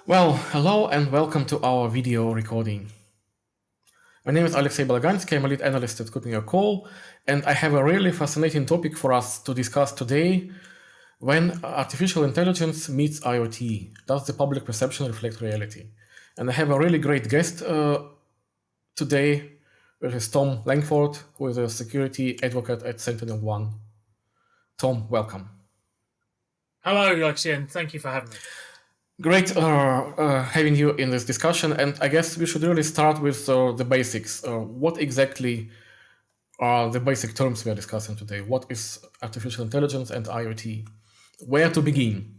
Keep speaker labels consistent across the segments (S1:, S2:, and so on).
S1: Well, hello and welcome to our video recording. My name is Alexei I'm a lead analyst at KuppingerCole, and I have a really fascinating topic for us to discuss today. When artificial intelligence meets IoT, does the public perception reflect reality? And I have a really great guest today, which is Thom Langford, who is a security advocate at SentinelOne. Thom, welcome.
S2: Hello, Alexei, and thank you for having me.
S1: Great having you in this discussion, and I guess we should really start with the basics. What exactly are the basic terms we are discussing today? What is artificial intelligence and IoT? Where to begin?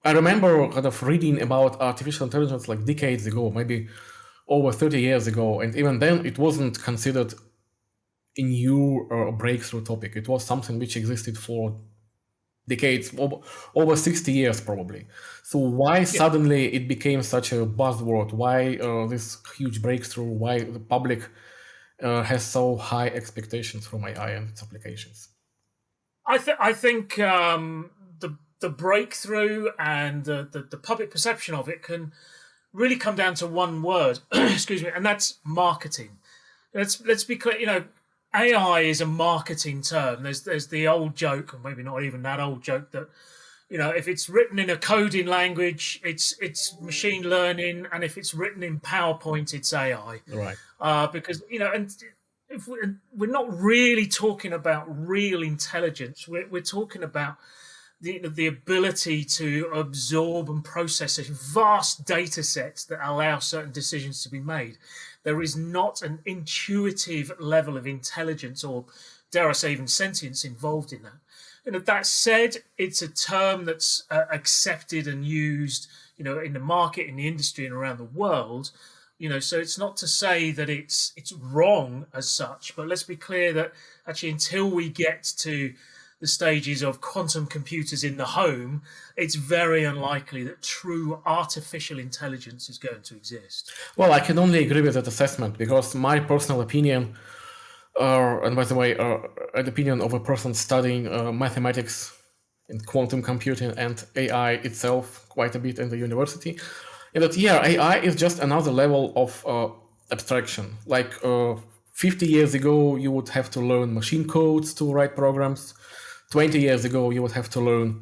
S1: I remember kind of reading about artificial intelligence like decades ago, maybe over 30 years ago, and even then it wasn't considered a new or a breakthrough topic. It was something which existed for decades, over 60 years probably. So why suddenly it became such a buzzword? Why this huge breakthrough? Why the public has so high expectations from AI and its applications?
S2: I think the breakthrough and the public perception of it can really come down to one word, excuse me, and that's marketing. Let's be clear. AI is a marketing term. There's the old joke, or maybe not even that old joke, that if it's written in a coding language, it's machine learning, and if it's written in PowerPoint, it's AI.
S1: Right.
S2: Because and if we're not really talking about real intelligence, we're talking about the ability to absorb and process a vast data sets that allow certain decisions to be made. There is not an intuitive level of intelligence, or dare I say even sentience, involved in that. That said, it's a term that's accepted and used, in the market, in the industry, and around the world. So it's not to say that it's wrong as such, but let's be clear that actually until we get to the stages of quantum computers in the home, it's very unlikely that true artificial intelligence is going to exist.
S1: Well, I can only agree with that assessment because my personal opinion, and by the way, an opinion of a person studying mathematics and quantum computing and AI itself quite a bit in the university, is that AI is just another level of abstraction. Like 50 years ago, you would have to learn machine codes to write programs. 20 years ago, you would have to learn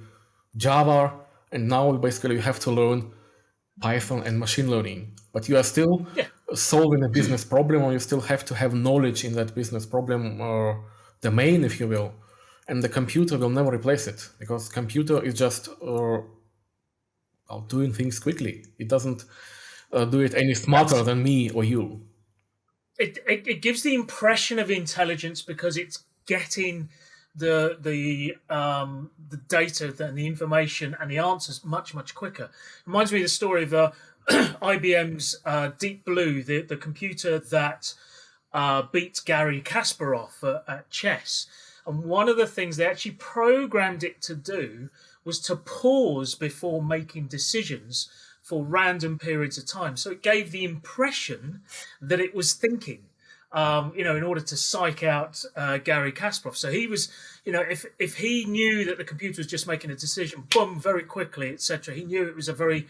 S1: Java, and now basically you have to learn Python and machine learning. But you are still solving a business problem, or you still have to have knowledge in that business problem or domain, if you will. And the computer will never replace it, because computer is just doing things quickly. It doesn't do it any smarter than me or you.
S2: It gives the impression of intelligence because it's getting the data and the information and the answers much quicker. Reminds me of the story of IBM's Deep Blue, the computer that beat Gary Kasparov at chess. And one of the things they actually programmed it to do was to pause before making decisions for random periods of time. So it gave the impression that it was thinking, in order to psych out Gary Kasparov. So he was, if he knew that the computer was just making a decision, boom, very quickly, etc., he knew it was a very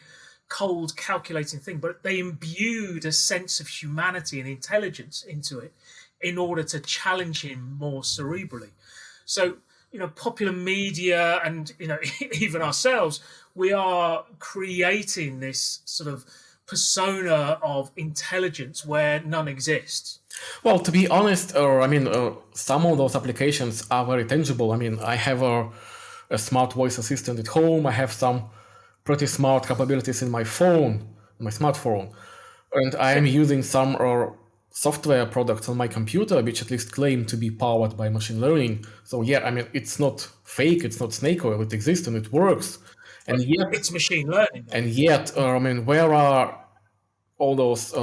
S2: cold, calculating thing, but they imbued a sense of humanity and intelligence into it in order to challenge him more cerebrally. So, popular media and, even ourselves, we are creating this sort of persona of intelligence where none exists.
S1: Well, to be honest, some of those applications are very tangible. I have a smart voice assistant at home. I have some pretty smart capabilities in my phone, my smartphone, and I am using some software products on my computer which at least claim to be powered by machine learning. So it's not fake, it's not snake oil, it exists and it works. And yet
S2: it's machine learning.
S1: And yet, where are all those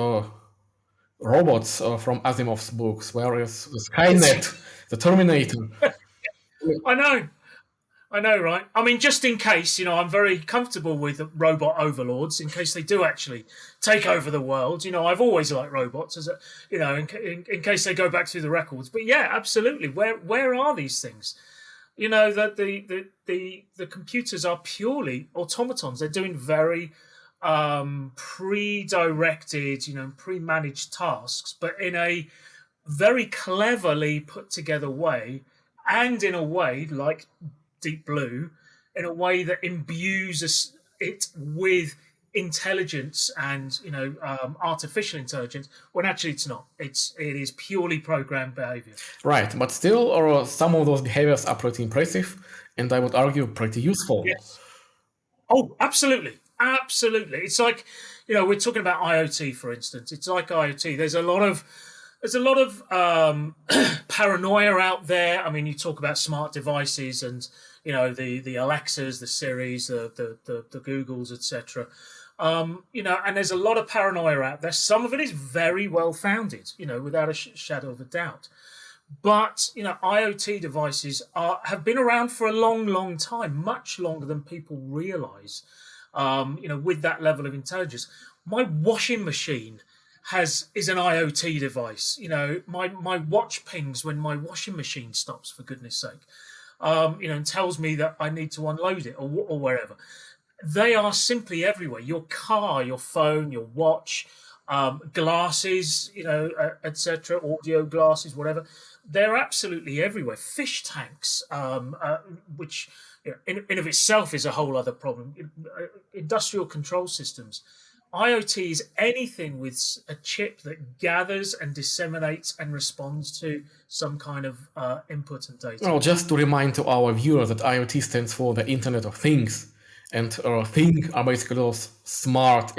S1: robots from Asimov's books? Where is the Skynet, the Terminator?
S2: I know, right? Just in case, I'm very comfortable with robot overlords in case they do actually take over the world. I've always liked robots, in case they go back through the records. But yeah, absolutely. Where are these things? That the computers are purely automatons. They're doing very pre-directed, pre-managed tasks, but in a very cleverly put together way, and in a way like Deep Blue, in a way that imbues it with intelligence and artificial intelligence, when actually it's not. It is purely programmed behavior.
S1: Right, but still, some of those behaviors are pretty impressive, and I would argue pretty useful.
S2: Yes. Oh, absolutely. Absolutely. It's like, we're talking about IoT, for instance. It's like IoT. There's a lot of paranoia out there. I mean, you talk about smart devices and the Alexas, the Siris, the Googles, etc. And there's a lot of paranoia out there. Some of it is very well founded, without a shadow of a doubt. But IoT devices have been around for a long, long time, much longer than people realize. With that level of intelligence, my washing machine is an IoT device. My watch pings when my washing machine stops, for goodness sake, and tells me that I need to unload it or wherever. They are simply everywhere. Your car, your phone, your watch, glasses, etc., audio glasses, whatever. They're absolutely everywhere. Fish tanks, which in of itself is a whole other problem. Industrial control systems. IoT is anything with a chip that gathers and disseminates and responds to some kind of input and data.
S1: Well, just to remind to our viewers that IoT stands for the Internet of Things. And things are basically those smart,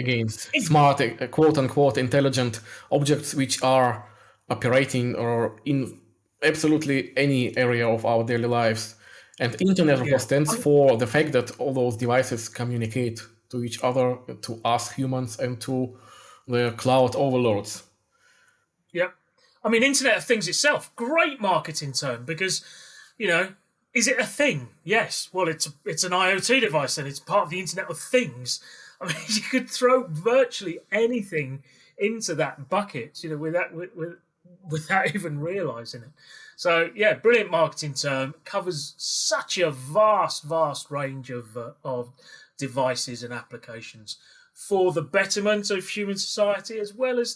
S1: quote-unquote, intelligent objects which are operating in absolutely any area of our daily lives. And Internet, of course, stands for the fact that all those devices communicate to each other, to us humans, and to the cloud overlords.
S2: Yeah. I mean, Internet of Things itself, great marketing term, because, is it a thing? Yes. Well, it's an IoT device and it's part of the Internet of Things. I mean, you could throw virtually anything into that bucket, without even realizing it. So, yeah, brilliant marketing term, covers such a vast, vast range of devices and applications for the betterment of human society, as well as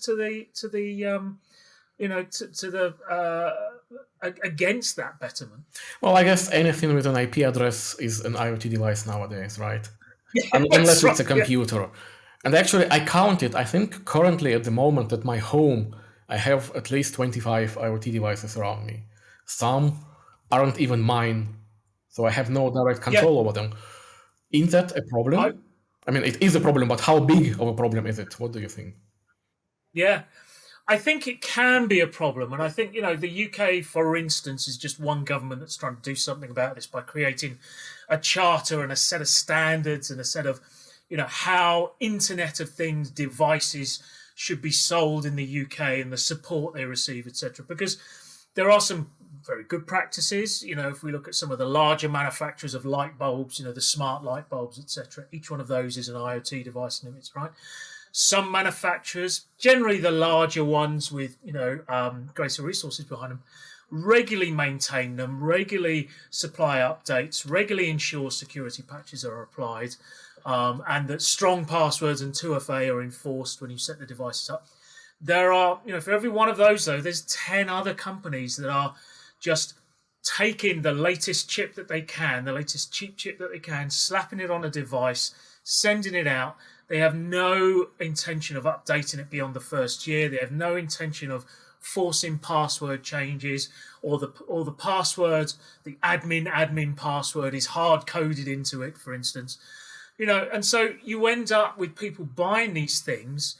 S2: against that betterment.
S1: Well, I guess anything with an IP address is an IoT device nowadays, right?
S2: Yeah,
S1: Unless it's a
S2: right,
S1: computer. Yeah. And actually, I counted, I think currently at the moment at my home, I have at least 25 IoT devices around me. Some aren't even mine, so I have no direct control over them. Is that a problem? I mean, it is a problem, but how big of a problem is it? What do you think?
S2: Yeah, I think it can be a problem. And I think, the UK, for instance, is just one government that's trying to do something about this by creating a charter and a set of standards and a set of, how Internet of Things devices should be sold in the UK and the support they receive, etc. Because there are some very good practices. If we look at some of the larger manufacturers of light bulbs, the smart light bulbs, etc., each one of those is an IoT device in its right. Some manufacturers, generally the larger ones with greater resources behind them, regularly maintain them, regularly supply updates, regularly ensure security patches are applied, and that strong passwords and 2FA are enforced when you set the devices up. There are, for every one of those, though, there's 10 other companies that are just taking the latest chip that they can, the latest cheap chip that they can, slapping it on a device, sending it out. They have no intention of updating it beyond the first year. They have no intention of forcing password changes, or the password, the admin password is hard coded into it, for instance. And so you end up with people buying these things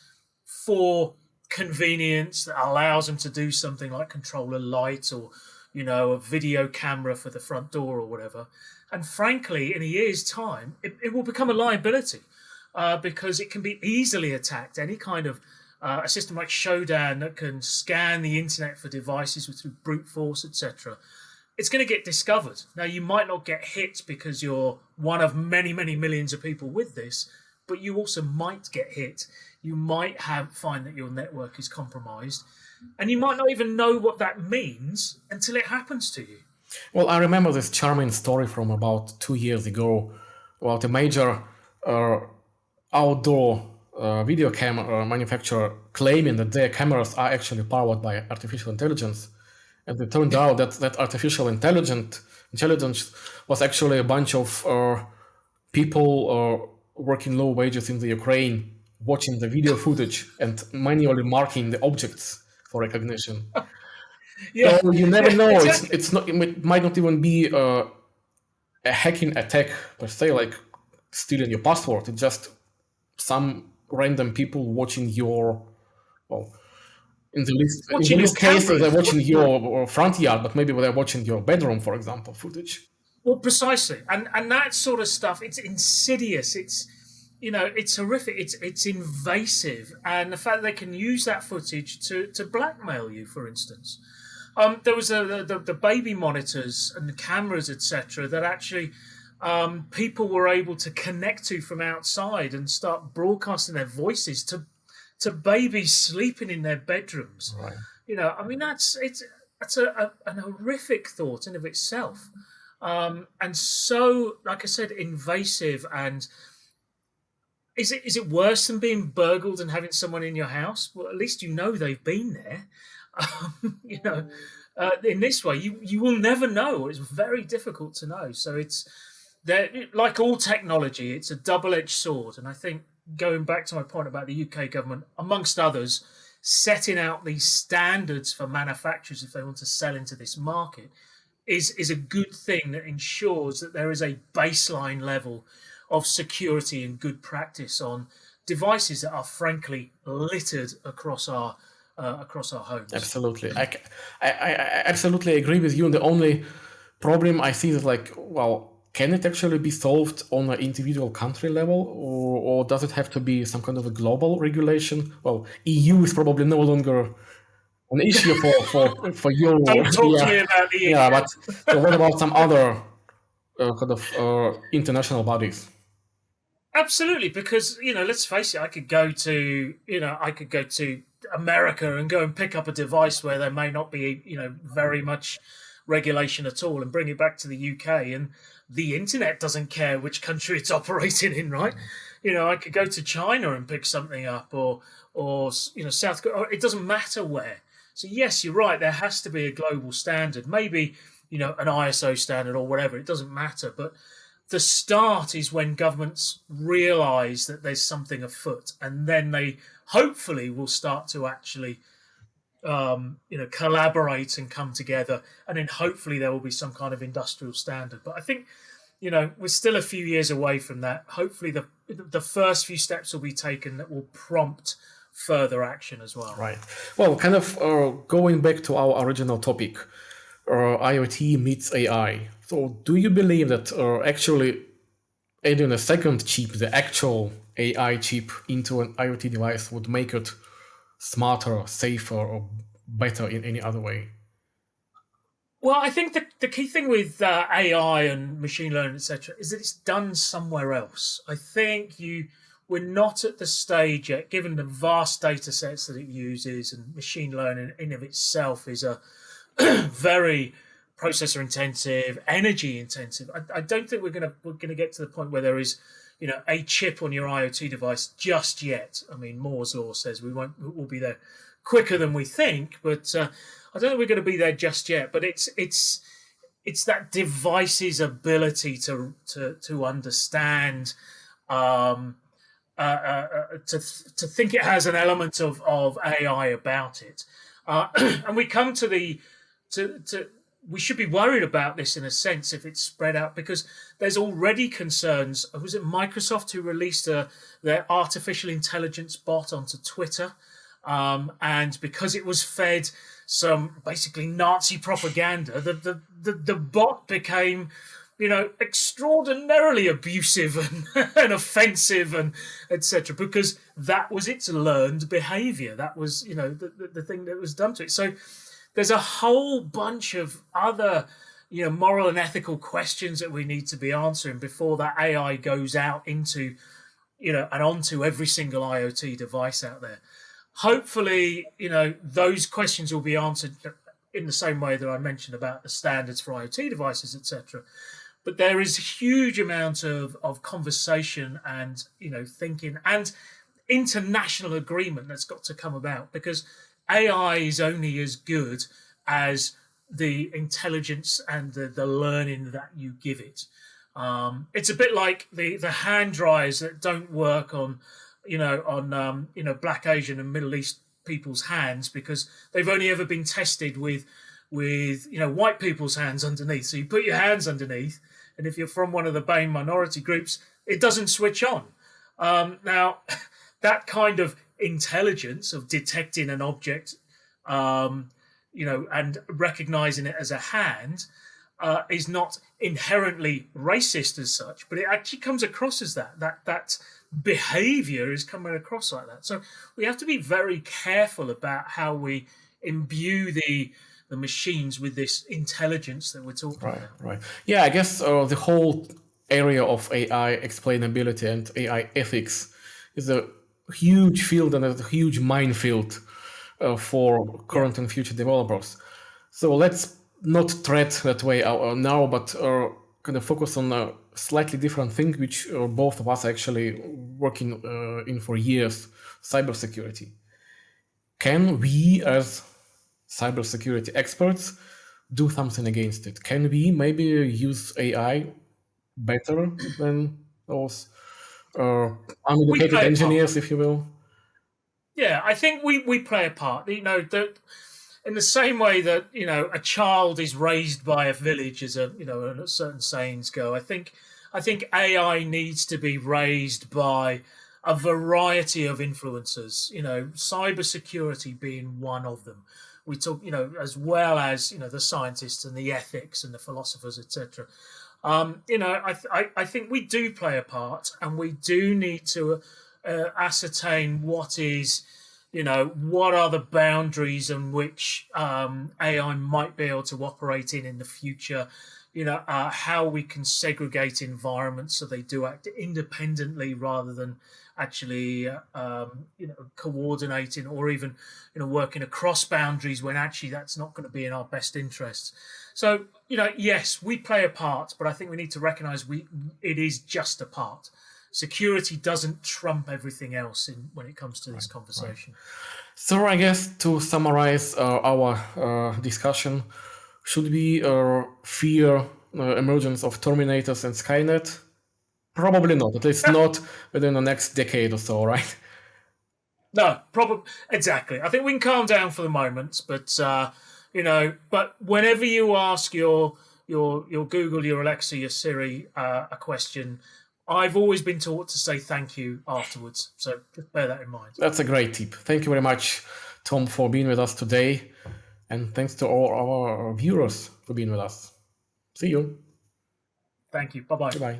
S2: for convenience that allows them to do something like control a light or, a video camera for the front door or whatever. And frankly, in a year's time, it will become a liability. Because it can be easily attacked. Any kind of a system like Shodan that can scan the internet for devices through brute force, etc., it's going to get discovered. Now, you might not get hit because you're one of many, many millions of people with this, but you also might get hit. You might find that your network is compromised, and you might not even know what that means until it happens to you.
S1: Well, I remember this charming story from about 2 years ago about a major outdoor video camera manufacturer claiming that their cameras are actually powered by artificial intelligence. And it turned out that that artificial intelligence was actually a bunch of people working low wages in the Ukraine watching the video footage and manually marking the objects for recognition.
S2: Yeah,
S1: So you never
S2: yeah,
S1: know.
S2: exactly.
S1: It's not. It might not even be a hacking attack per se, like stealing your password. It's just some random people watching your, well, in the
S2: Watching your
S1: least case, they're
S2: cameras.
S1: watching your front yard, but maybe they're watching your bedroom, for example, footage.
S2: Well, precisely, and that sort of stuff. It's insidious. It's it's horrific. It's invasive, and the fact that they can use that footage to blackmail you, for instance. There was the baby monitors and the cameras, etc., that actually people were able to connect to from outside and start broadcasting their voices to babies sleeping in their bedrooms.
S1: Right.
S2: I mean, that's an horrific thought in of itself, and so, like I said, invasive. And is it worse than being burgled and having someone in your house? Well, at least they've been there. You know, in this way, you will never know. It's very difficult to know. So it's there. Like all technology, it's a double-edged sword. And I think, going back to my point about the UK government, amongst others, setting out these standards for manufacturers if they want to sell into this market is a good thing that ensures that there is a baseline level of security and good practice on devices that are frankly littered across our homes.
S1: Absolutely. I absolutely agree with you. And the only problem I see is like, well, can it actually be solved on an individual country level, or does it have to be some kind of a global regulation? Well, EU is probably no longer an issue for you.
S2: Don't talk to
S1: Yeah,
S2: me about the
S1: yeah.
S2: EU.
S1: But so what about some other kind of international bodies?
S2: Absolutely, because let's face it, I could go to America and go and pick up a device where there may not be very much regulation at all, and bring it back to the UK, and the internet doesn't care which country it's operating in, right? I could go to China and pick something up, or South Korea. It doesn't matter where. So yes, you're right. There has to be a global standard, maybe an ISO standard or whatever. It doesn't matter, but the start is when governments realize that there's something afoot, and then they hopefully will start to actually collaborate and come together, and then hopefully there will be some kind of industrial standard. But I think we're still a few years away from that. Hopefully the first few steps will be taken that will prompt further action as well.
S1: Right. Well, kind of going back to our original topic, IoT meets AI. So, do you believe that actually adding a second chip, the actual AI chip, into an IoT device would make it smarter, safer, or better in any other way?
S2: Well, I think the key thing with AI and machine learning, etc., is that it's done somewhere else. I think we're not at the stage yet, given the vast data sets that it uses, and machine learning in of itself is a very processor intensive, energy intensive. I don't think we're gonna get to the point where there is a chip on your IoT device just yet. I mean, Moore's law says we'll be there quicker than we think, but I don't think we're going to be there just yet. But it's that device's ability to understand, to think it has an element of AI about it, and we come to we should be worried about this in a sense if it's spread out, because there's already concerns. Was it Microsoft who released their artificial intelligence bot onto Twitter? And because it was fed some basically Nazi propaganda, the bot became, extraordinarily abusive and offensive and etc. Because that was its learned behavior. That was, the thing that was done to it. So there's a whole bunch of other, moral and ethical questions that we need to be answering before that AI goes out into, and onto every single IoT device out there. Hopefully, those questions will be answered in the same way that I mentioned about the standards for IoT devices, etc. but there is a huge amount of conversation and thinking and international agreement that's got to come about, because AI is only as good as the intelligence and the learning that you give it. It's a bit like the hand dryers that don't work on Black, Asian, and Middle East people's hands, because they've only ever been tested with white people's hands underneath. So you put your hands underneath, and if you're from one of the BAME minority groups, it doesn't switch on. Now, that kind of intelligence of detecting an object, and recognizing it as a hand, is not inherently racist as such, but it actually comes across as that behavior is coming across like that. So we have to be very careful about how we imbue the machines with this intelligence that we're talking about.
S1: Right. Yeah, I guess the whole area of AI explainability and AI ethics is a huge field and a huge minefield for current and future developers. So let's not tread that way now, but kind of focus on a slightly different thing, which both of us are actually working in for years: cybersecurity. Can we, as cybersecurity experts, do something against it? Can we maybe use AI better than those uneducated engineers, if you will?
S2: Yeah, I think we play a part. In the same way that a child is raised by a village, as certain sayings go. I think AI needs to be raised by a variety of influencers. Cybersecurity being one of them. We talk, as well as the scientists and the ethics and the philosophers, etc. I think we do play a part, and we do need to ascertain what are the boundaries in which AI might be able to operate in the future. How we can segregate environments so they do act independently rather than actually coordinating, or even working across boundaries when actually that's not going to be in our best interests. So yes, we play a part, but I think we need to recognize it is just a part. Security doesn't trump everything else when it comes to this conversation.
S1: Right. So I guess to summarize our discussion, should we fear emergence of Terminators and Skynet? Probably not, at least not within the next decade or so, right?
S2: No, probably exactly. I think we can calm down for the moment, but but whenever you ask your Google, your Alexa, your Siri a question, I've always been taught to say thank you afterwards. So just bear that in mind.
S1: That's a great tip. Thank you very much, Thom, for being with us today. And thanks to all our viewers for being with us. See you.
S2: Thank you. Bye-bye.
S1: Goodbye.